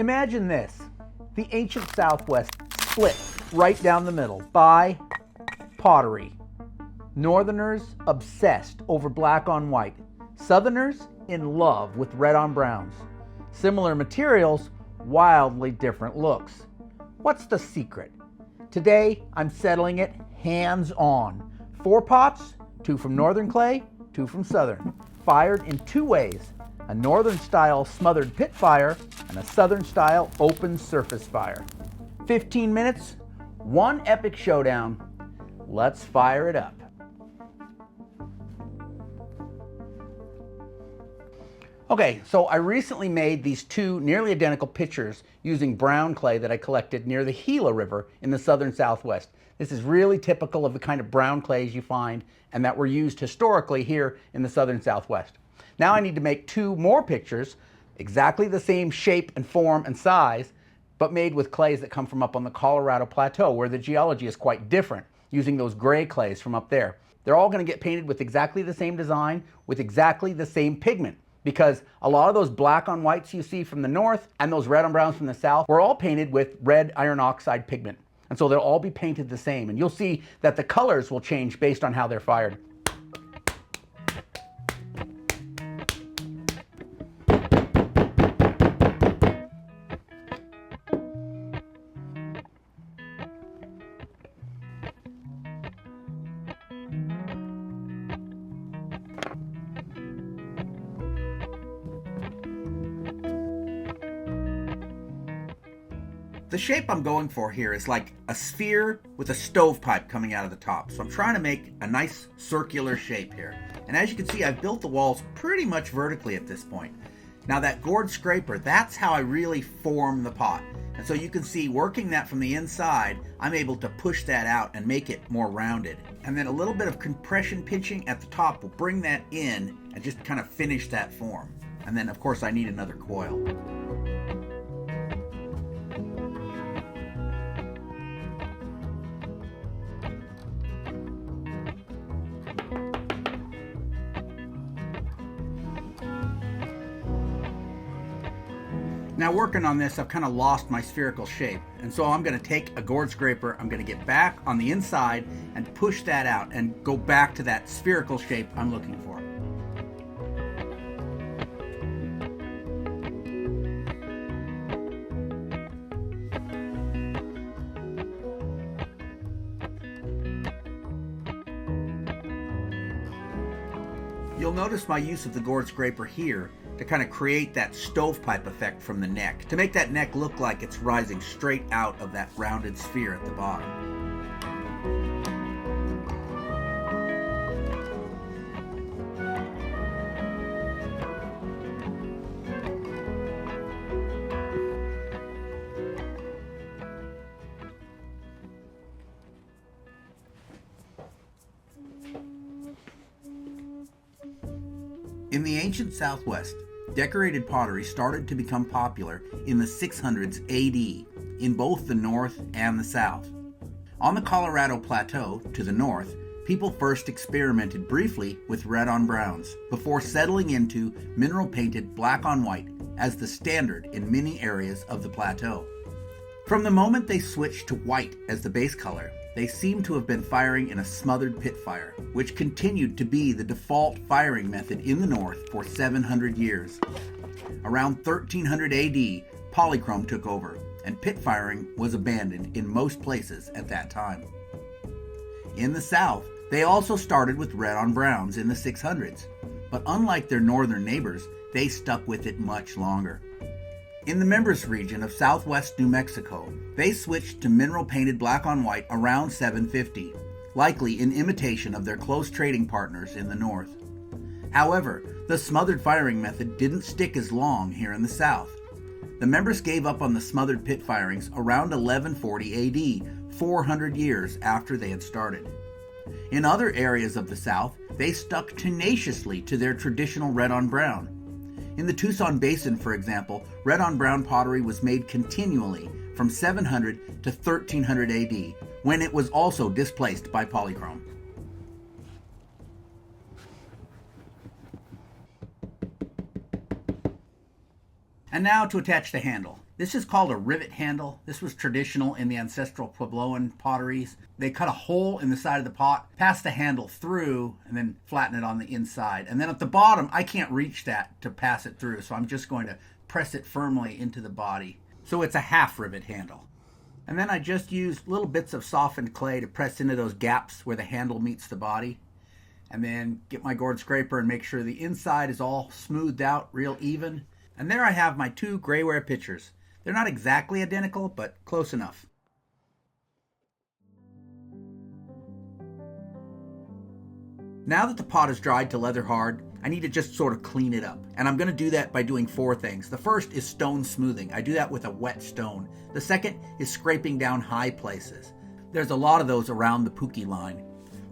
Imagine this, the ancient Southwest split right down the middle by pottery. Northerners obsessed over black on white. Southerners in love with red on browns. Similar materials, wildly different looks. What's the secret? Today, I'm settling it hands-on. 4 pots, 2 from northern clay, 2 from southern, fired in 2 ways, a northern-style smothered pit fire and a southern-style open surface fire. 15 minutes, 1 epic showdown. Let's fire it up. Okay, so I recently made these 2 nearly identical pitchers using brown clay that I collected near the Gila River in the southern Southwest. This is really typical of the kind of brown clays you find and that were used historically here in the southern Southwest. Now I need to make 2 more pitchers, exactly the same shape and form and size, but made with clays that come from up on the Colorado Plateau, where the geology is quite different, using those gray clays from up there. They're all going to get painted with exactly the same design, with exactly the same pigment, because a lot of those black on whites you see from the north and those red on browns from the south were all painted with red iron oxide pigment. And so they'll all be painted the same. And you'll see that the colors will change based on how they're fired. The shape I'm going for here is like a sphere with a stovepipe coming out of the top. So I'm trying to make a nice circular shape here. And as you can see, I've built the walls pretty much vertically at this point. Now that gourd scraper, that's how I really form the pot. And so you can see working that from the inside, I'm able to push that out and make it more rounded. And then a little bit of compression pinching at the top will bring that in and just kind of finish that form. And then of course I need another coil. Now working on this, I've kind of lost my spherical shape. And so I'm going to take a gourd scraper, I'm going to get back on the inside and push that out and go back to that spherical shape I'm looking for. You'll notice my use of the gourd scraper here to kind of create that stovepipe effect from the neck, to make that neck look like it's rising straight out of that rounded sphere at the bottom. In the ancient Southwest, decorated pottery started to become popular in the 600s AD in both the North and the South. On the Colorado Plateau, to the north, people first experimented briefly with red on browns before settling into mineral painted black on white as the standard in many areas of the plateau. From the moment they switched to white as the base color, they seem to have been firing in a smothered pit fire, which continued to be the default firing method in the north for 700 years. Around 1300 AD, polychrome took over, and pit firing was abandoned in most places at that time. In the south, they also started with red on browns in the 600s, but unlike their northern neighbors, they stuck with it much longer. In the Members region of southwest New Mexico, they switched to mineral painted black on white around 750, likely in imitation of their close trading partners in the north. However, the smothered firing method didn't stick as long here in the south. The Members gave up on the smothered pit firings around 1140 AD, 400 years after they had started. In other areas of the south, they stuck tenaciously to their traditional red on brown. In the Tucson Basin, for example, red on brown pottery was made continually from 700 to 1300 AD, when it was also displaced by polychrome. And now to attach the handle. This is called a rivet handle. This was traditional in the ancestral Puebloan potteries. They cut a hole in the side of the pot, pass the handle through, and then flatten it on the inside. And then at the bottom, I can't reach that to pass it through, so I'm just going to press it firmly into the body. So it's a half rivet handle. And then I just use little bits of softened clay to press into those gaps where the handle meets the body. And then get my gourd scraper and make sure the inside is all smoothed out, real even. And there I have my two grayware pitchers. They're not exactly identical, but close enough. Now that the pot is dried to leather hard, I need to just sort of clean it up. And I'm going to do that by doing four things. The first is stone smoothing. I do that with a wet stone. The second is scraping down high places. There's a lot of those around the pookie line.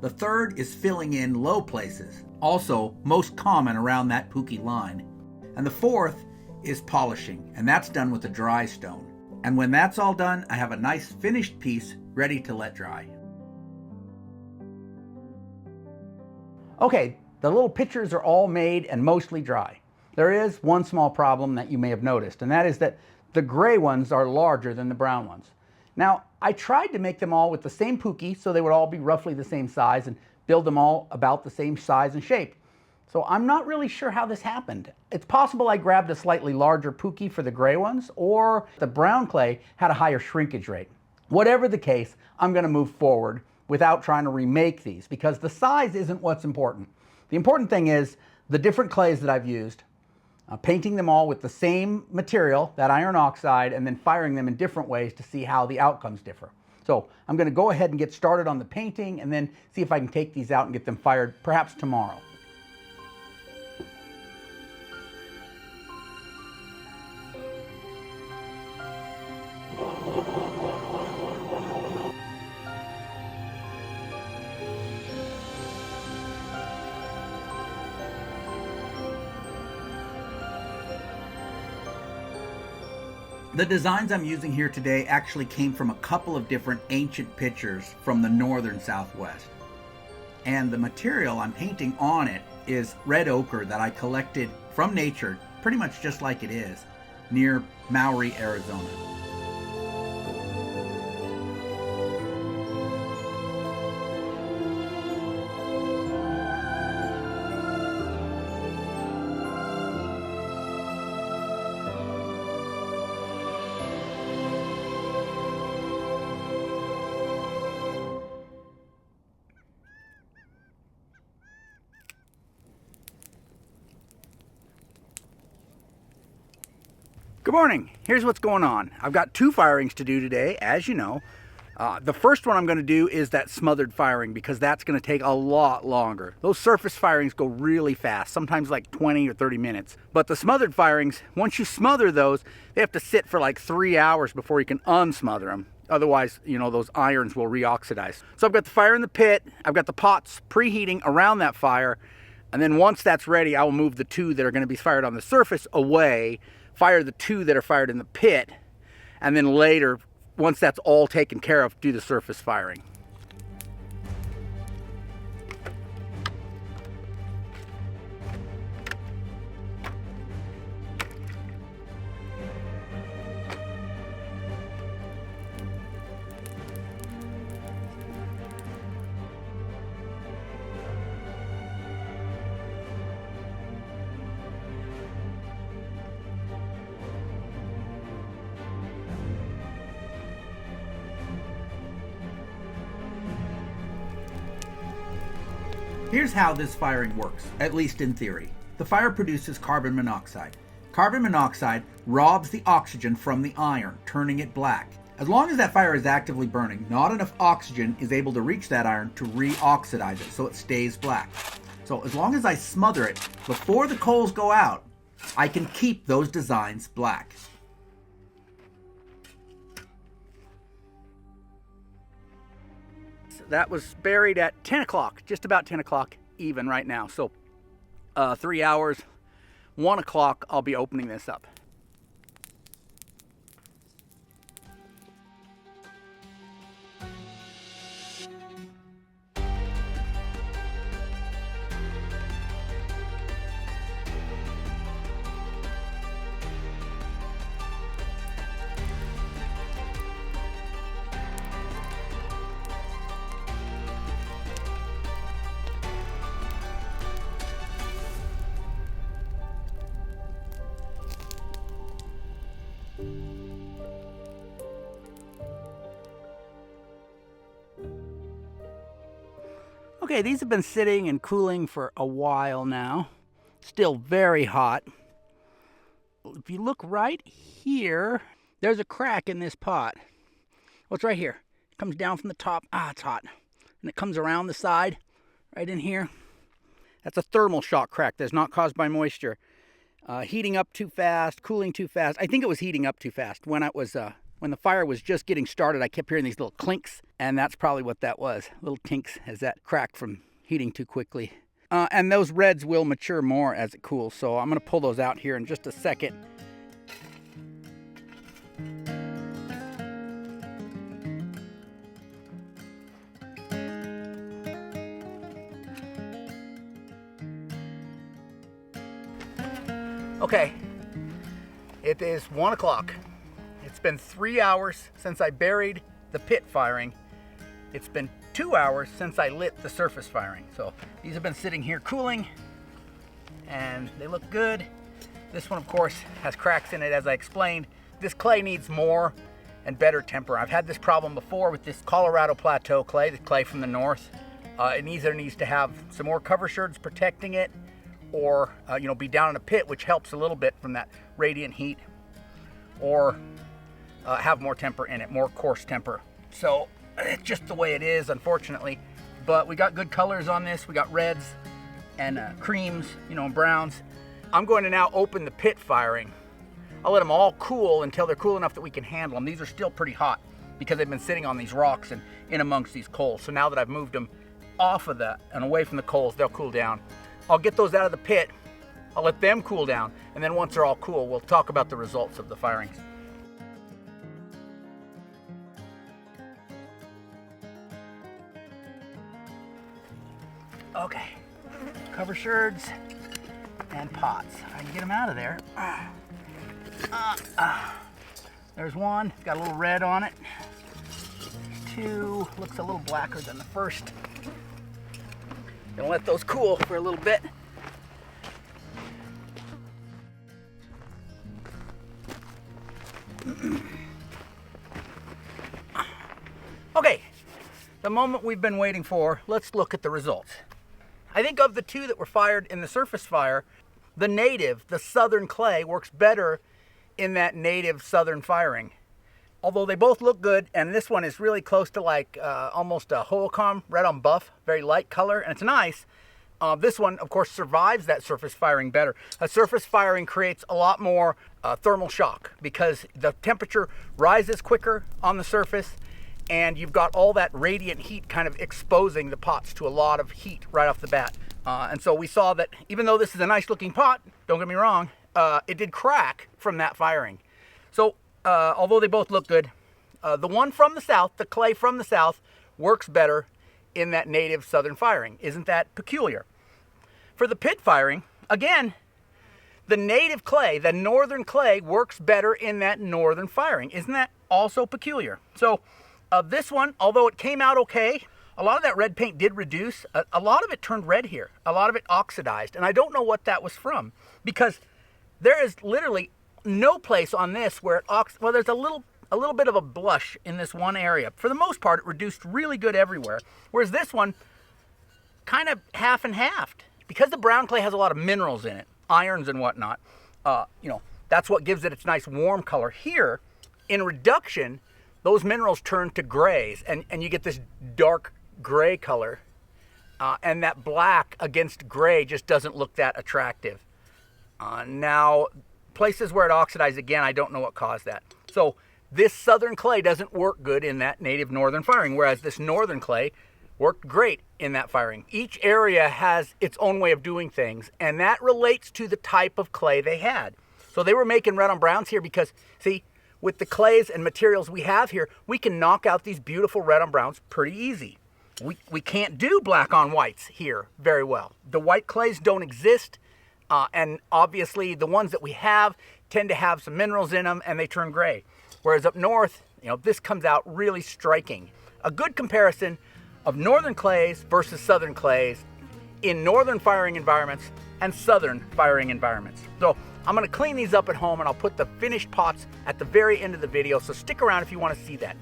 The third is filling in low places, also most common around that pookie line. And the fourth is polishing, and that's done with a dry stone. And when that's all done, I have a nice finished piece ready to let dry. Okay, the little pitchers are all made and mostly dry. There is one small problem that you may have noticed, and that is that the gray ones are larger than the brown ones. Now, I tried to make them all with the same pookie so they would all be roughly the same size and build them all about the same size and shape. So I'm not really sure how this happened. It's possible I grabbed a slightly larger pookie for the gray ones, or the brown clay had a higher shrinkage rate. Whatever the case, I'm going to move forward without trying to remake these, because the size isn't what's important. The important thing is the different clays that I've used, painting them all with the same material, that iron oxide, and then firing them in different ways to see how the outcomes differ. So I'm going to go ahead and get started on the painting and then see if I can take these out and get them fired perhaps tomorrow. The designs I'm using here today actually came from a couple of different ancient pitchers from the northern Southwest. And the material I'm painting on it is red ochre that I collected from nature, pretty much just like it is, near Maury, Arizona. Good morning. Here's what's going on. I've got two firings to do today, as you know. The first one I'm going to do is that smothered firing, because that's going to take a lot longer. Those surface firings go really fast, sometimes like 20 or 30 minutes. But the smothered firings, once you smother those, they have to sit for like 3 hours before you can unsmother them. Otherwise, you know, those irons will reoxidize. So I've got the fire in the pit, I've got the pots preheating around that fire, and then once that's ready, I will move the two that are going to be fired on the surface away, fire the two that are fired in the pit, and then later, once that's all taken care of, do the surface firing. Here's how this firing works, at least in theory. The fire produces carbon monoxide. Carbon monoxide robs the oxygen from the iron, turning it black. As long as that fire is actively burning, not enough oxygen is able to reach that iron to re-oxidize it, so it stays black. So as long as I smother it before the coals go out, I can keep those designs black. That was buried at 10 o'clock, just about 10 o'clock even right now. So 3 hours, 1 o'clock, I'll be opening this up. Okay, these have been sitting and cooling for a while now. Still very hot. If you look right here, there's a crack in this pot. Well, it's right here. It comes down from the top. Ah, it's hot. And it comes around the side, right in here. That's a thermal shock crack that's not caused by moisture. Heating up too fast, cooling too fast. I think it was heating up too fast. When the fire was just getting started, I kept hearing these little clinks, and that's probably what that was. Little kinks as that cracked from heating too quickly. And those reds will mature more as it cools, so I'm going to pull those out here in just a second. Okay, it is 1 o'clock. It's been 3 hours since I buried the pit firing. It's been 2 hours since I lit the surface firing. So these have been sitting here cooling and they look good. This one, of course, has cracks in it, as I explained. This clay needs more and better temper. I've had this problem before with this Colorado Plateau clay, the clay from the north. It either needs to have some more cover sherds protecting it, or be down in a pit, which helps a little bit from that radiant heat, or have more temper in it, more coarse temper. So it's just the way it is, unfortunately. But we got good colors on this. We got reds and creams, and browns. I'm going to now open the pit firing. I'll let them all cool until they're cool enough that we can handle them. These are still pretty hot because they've been sitting on these rocks and in amongst these coals. So now that I've moved them off of that and away from the coals, they'll cool down. I'll get those out of the pit. I'll let them cool down. And then once they're all cool, we'll talk about the results of the firings. Okay, cover sherds and pots. I can get them out of there. There's one, it's got a little red on it. Two, looks a little blacker than the first. Gonna let those cool for a little bit. Okay, the moment we've been waiting for, let's look at the results. I think of the two that were fired in the surface fire, the native, the southern clay, works better in that native southern firing. Although they both look good, and this one is really close to like almost a Hohokam red on buff, very light color, and it's nice. This one, of course, survives that surface firing better. A surface firing creates a lot more thermal shock because the temperature rises quicker on the surface, and you've got all that radiant heat kind of exposing the pots to a lot of heat right off the bat. And so we saw that even though this is a nice looking pot, don't get me wrong, it did crack from that firing. So although they both look good, the one from the south, the clay from the south, works better in that native southern firing. Isn't that peculiar? For the pit firing, again, the native clay, the northern clay, works better in that northern firing. Isn't that also peculiar? So this one, although it came out okay, a lot of that red paint did reduce. A lot of it turned red here. A lot of it oxidized. And I don't know what that was from, because there is literally no place on this where it well, there's a little bit of a blush in this one area. For the most part, it reduced really good everywhere. Whereas this one, kind of half and half. Because the brown clay has a lot of minerals in it, irons and whatnot, that's what gives it its nice warm color. Here, in reduction, those minerals turn to grays, and you get this dark gray color. And that black against gray just doesn't look that attractive. Now, places where it oxidized, again, I don't know what caused that. So this southern clay doesn't work good in that native northern firing, whereas this northern clay worked great in that firing. Each area has its own way of doing things, and that relates to the type of clay they had. So they were making red on browns here because, see, with the clays and materials we have here, we can knock out these beautiful red on browns pretty easy. We can't do black on whites here very well. The white clays don't exist, and obviously the ones that we have tend to have some minerals in them and they turn gray. Whereas up north, this comes out really striking. A good comparison of northern clays versus southern clays in northern firing environments and southern firing environments. So I'm gonna clean these up at home and I'll put the finished pots at the very end of the video, so stick around if you wanna see that.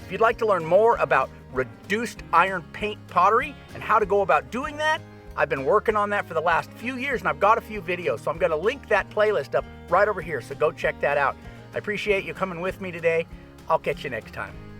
If you'd like to learn more about reduced iron paint pottery and how to go about doing that, I've been working on that for the last few years and I've got a few videos, so I'm gonna link that playlist up right over here, so go check that out. I appreciate you coming with me today. I'll catch you next time.